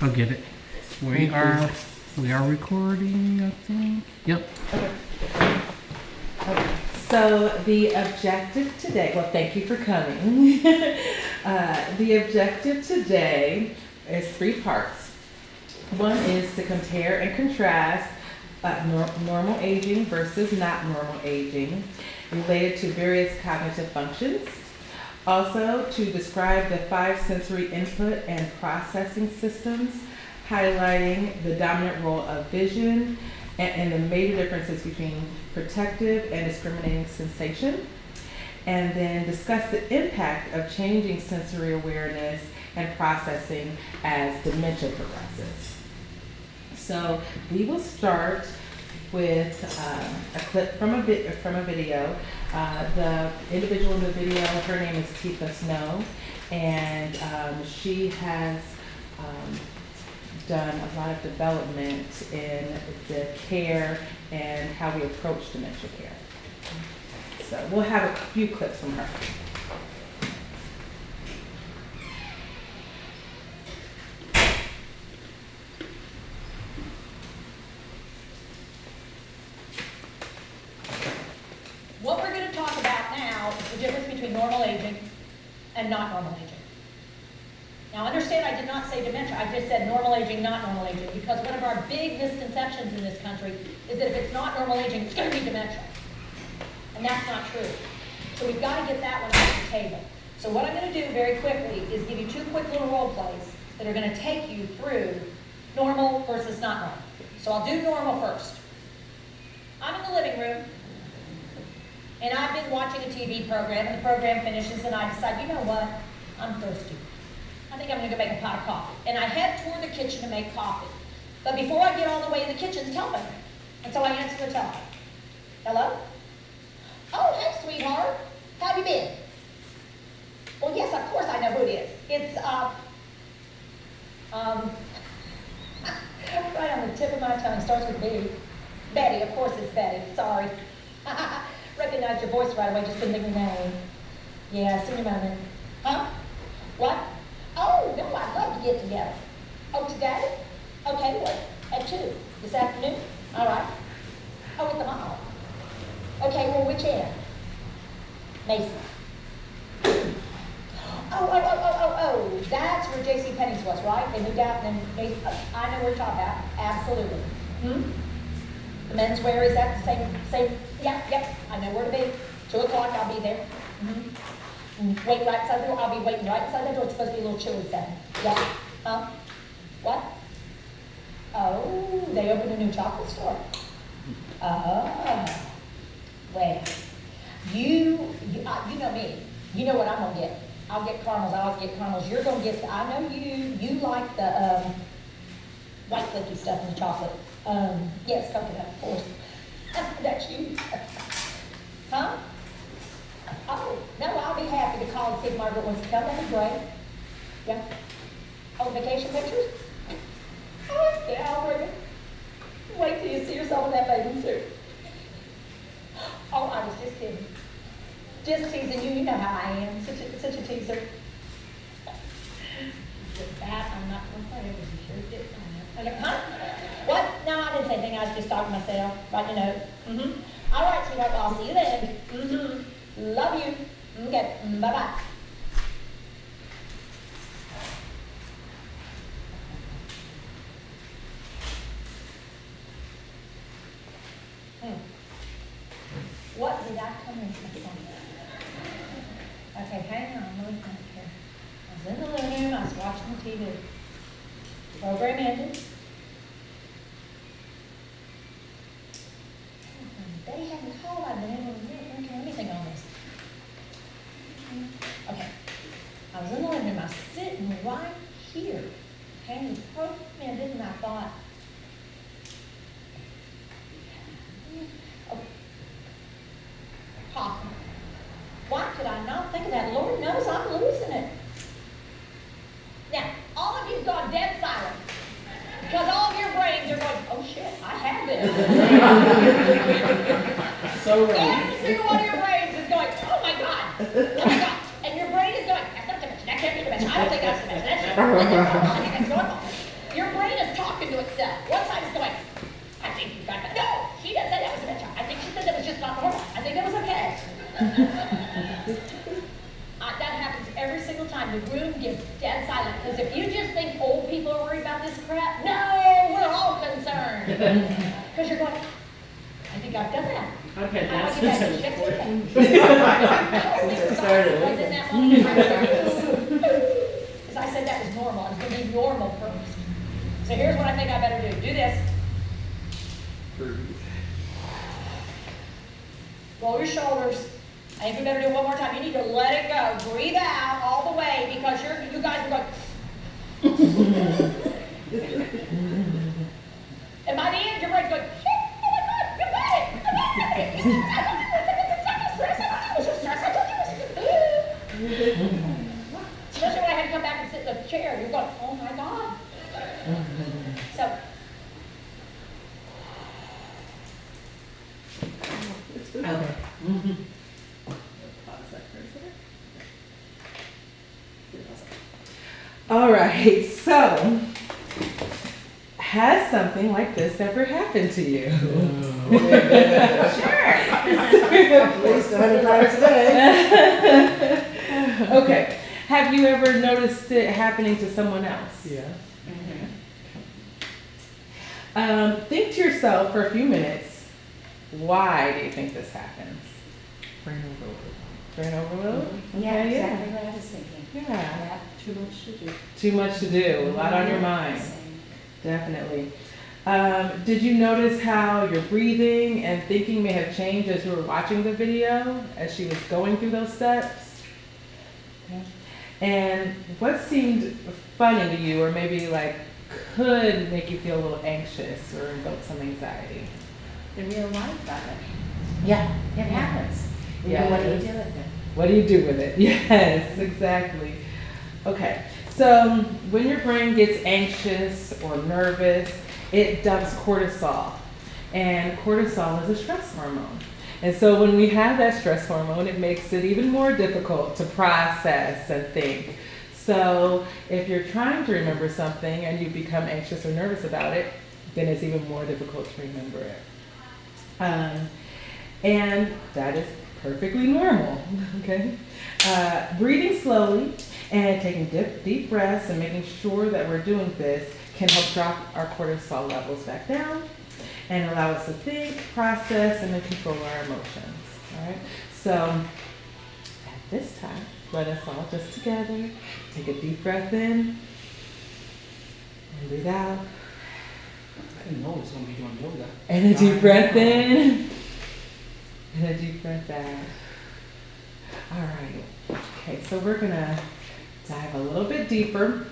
I'll get it. We are recording, I think. Yep. Okay. So the objective today, well, thank you for coming. The objective today is 3 parts. One is to compare and contrast normal aging versus not normal aging related to various cognitive functions. Also, to describe the 5 sensory input and processing systems, highlighting the dominant role of vision and the major differences between protective and discriminating sensation. And then discuss the impact of changing sensory awareness and processing as dementia progresses. So we will start with a clip from a video. The individual in the video, her name is Tifa Snow, and she has done a lot of development in the care and how we approach dementia care. So we'll have a few clips from her. What we're going to talk about now is the difference between normal aging and not normal aging. Now understand, I did not say dementia, I just said normal aging, not normal aging, because one of our big misconceptions in this country is that if it's not normal aging, it's going to be dementia. And that's not true. So we've got to get that one off the table. So what I'm going to do very quickly is give you 2 quick little role plays that are going to take you through normal versus not normal. So I'll do normal first. I'm in the living room, and I've been watching a TV program, and the program finishes, and I decide, you know what, I'm thirsty. I think I'm going to go make a pot of coffee. And I head toward the kitchen to make coffee. But before I get all the way in the kitchen, the telephone rings. And so I answer the telephone. Hello? Oh, hey, sweetheart. How have you been? Well, yes, of course I know who it is. It's, right on the tip of my tongue, starts with B. Betty, of course it's Betty. Sorry. Recognized your voice right away, just couldn't think of your name. Yeah, see you in a moment. Huh? What? Oh, no, I'd love to get together. Oh, today? Okay, what? At 2? This afternoon? All right. Oh, at the mall. Okay, well, which end? Mason. Oh, that's where J.C. Penney's was, right? They moved out and then I know where you're talking about. Absolutely. The menswear, is that the same? Yep, I know where to be. 2 o'clock, I'll be there. Wait right beside the door. I'll be waiting right beside the door. It's supposed to be a little chilly setting. Yeah. Huh? What? Oh, they opened a new chocolate store. Oh. Wait. You know me. You know what I'm gonna get. I'll get caramels. I always get caramels. You're gonna get. I know you like the white cookie stuff in the chocolate. Yes, coconut, of course. That's you. Huh? Oh, no, I'll be happy to call and see if Margaret wants to come. That'd be great. Yeah. Oh, vacation pictures? Oh, yeah, I'll bring it. Wait till you see yourself in that bathing suit. Oh, I was just kidding. Just teasing you. You know how I am. Such a teaser. With that, I'm not going to say it because you sure did. Huh? What? No, I didn't say anything. I was just talking to myself. Writing a note. All right, sweetheart. Well, I'll see you then. Love you. Okay. Bye-bye. What did I come in from? Okay, hang on. Let me think here. I was in the living room. I was watching the TV. The program ended. They hadn't called. I've been able to do anything on this. Okay. I was in the living room. I was sitting right here. Okay, the program ended, and I thought, oh, coffee. Why could I not think of that? Lord knows I'm losing it. Now, all of you've gone dead silent. Because all of your brains are going, oh shit, I have this. So right. Every single one of your brains is going, oh my God. And your brain is going, that's not dementia, that can't be dementia. I don't think that's dementia. That's just, I think that's normal. That happens every single time. The room gets dead silent. Because if you just think old people are worried about this crap, no, we're all concerned. Because you're going, I think I've done that. Okay, I that's did that that's yesterday. important. I was in that moment. Because I said that was normal. It's going to be normal for us. So here's what I think I better do. Do this. Roll your shoulders. I think we better do it one more time. You need to let it go. Breathe out all the way because you guys are going. And by the end, your brain's going, shit, oh my God, you got it. You got it. It's not stress. I told you it was just stress. I told you it was just. Especially when I had to come back and sit in the chair. You're going, oh my God. So. Okay. All right, so has something like this ever happened to you? Sure. At least 100 times a day. Okay, have you ever noticed it happening to someone else? Yeah. Think to yourself for a few minutes, why do you think this happens? Brain overload. Brain overload? Yeah, Okay, exactly what I was thinking. Yeah. Yeah, too much to do. Too much to do, a lot on your mind. Definitely. Did you notice how your breathing and thinking may have changed as you were watching the video, as she was going through those steps? Okay. And what seemed funny to you, or maybe like could make you feel a little anxious or invoke some anxiety? The real life of it. Yeah. It happens. Yeah. What do you do with it? What do you do with it? Yes, exactly. Okay, so when your brain gets anxious or nervous, it dumps cortisol. And cortisol is a stress hormone. And so when we have that stress hormone, it makes it even more difficult to process and think. So if you're trying to remember something and you become anxious or nervous about it, then it's even more difficult to remember it. And that is perfectly normal, okay? Breathing slowly and taking deep breaths and making sure that we're doing this can help drop our cortisol levels back down and allow us to think, process, and then control our emotions, all right? So at this time, let us all just together take a deep breath in and breathe out. I didn't know it was going to be doing yoga. And a deep breath in. And a deep breath out. All right. Okay, so we're going to dive a little bit deeper.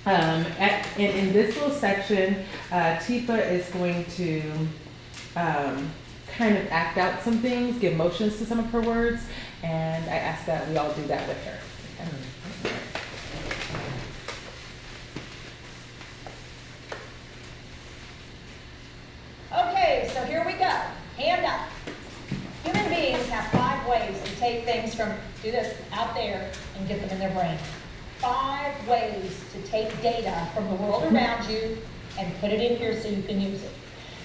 In this little section, Tifa is going to kind of act out some things, give motions to some of her words, and I ask that we all do that with her. Okay, so here we go. Hand up. Human beings have 5 ways to take things from, do this, out there and get them in their brain. 5 ways to take data from the world around you and put it in here so you can use it.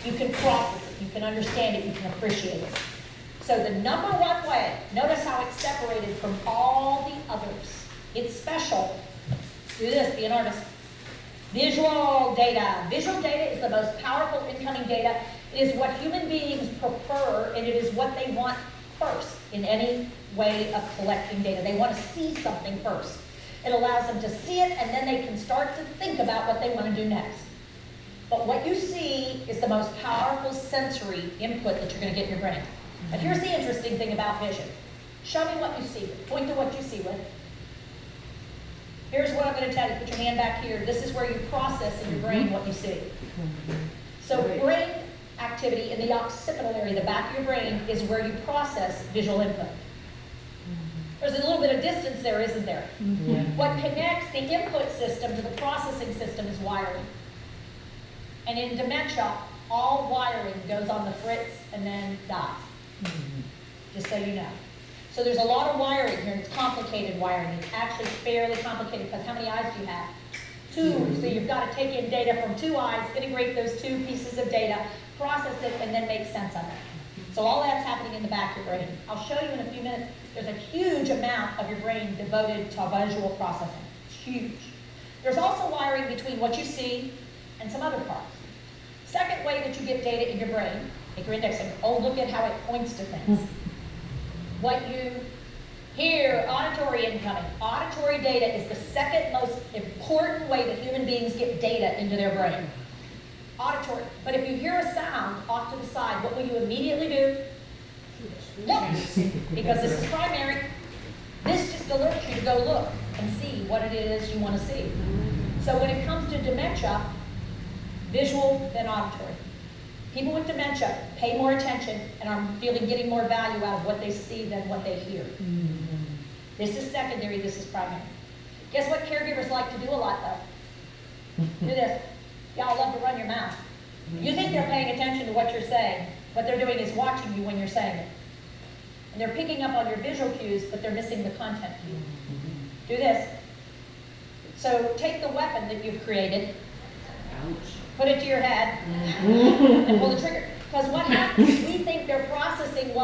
You can process it, you can understand it, you can appreciate it. So the number 1 way, notice how it's separated from all the others. It's special. Do this, be an artist. Visual data. Visual data is the most powerful incoming data. It is what human beings prefer, and it is what they want first in any way of collecting data. They want to see something first. It allows them to see it, and then they can start to think about what they want to do next. But what you see is the most powerful sensory input that you're going to get in your brain. And here's the interesting thing about vision. Show me what you see with. Point to what you see with. Here's what I'm going to tell you. Put your hand back here. This is where you process in your brain what you see. So brain activity in the occipital area, the back of your brain, is where you process visual input. There's a little bit of distance there, isn't there? Yeah. What connects the input system to the processing system is wiring. And in dementia, all wiring goes on the fritz and then dies. Just so you know. So there's a lot of wiring here. It's complicated wiring. It's actually fairly complicated because how many eyes do you have? 2. So you've got to take in data from 2 eyes, integrate those 2 pieces of data, process it, and then make sense of it. So all that's happening in the back of your brain. I'll show you in a few minutes. There's a huge amount of your brain devoted to visual processing. It's huge. There's also wiring between what you see and some other parts. Second way that you get data in your brain, take your index finger. Oh, look at how it points to things. What you hear, auditory incoming. Auditory data is the second most important way that human beings get data into their brain. Auditory. But if you hear a sound off to the side, what will you immediately do? Look, because this is primary. This just alerts you to go look and see what it is you want to see. So when it comes to dementia, visual then auditory. People with dementia pay more attention and are getting more value out of what they see than what they hear. This is secondary, this is primary. Guess what caregivers like to do a lot though? Do this. Y'all love to run your mouth. You think they're paying attention to what you're saying. What they're doing is watching you when you're saying it. And they're picking up on your visual cues, but they're missing the content cue. Do this. So take the weapon that you've created, put it to your head, and pull the trigger. Because what happens, we think they're processing what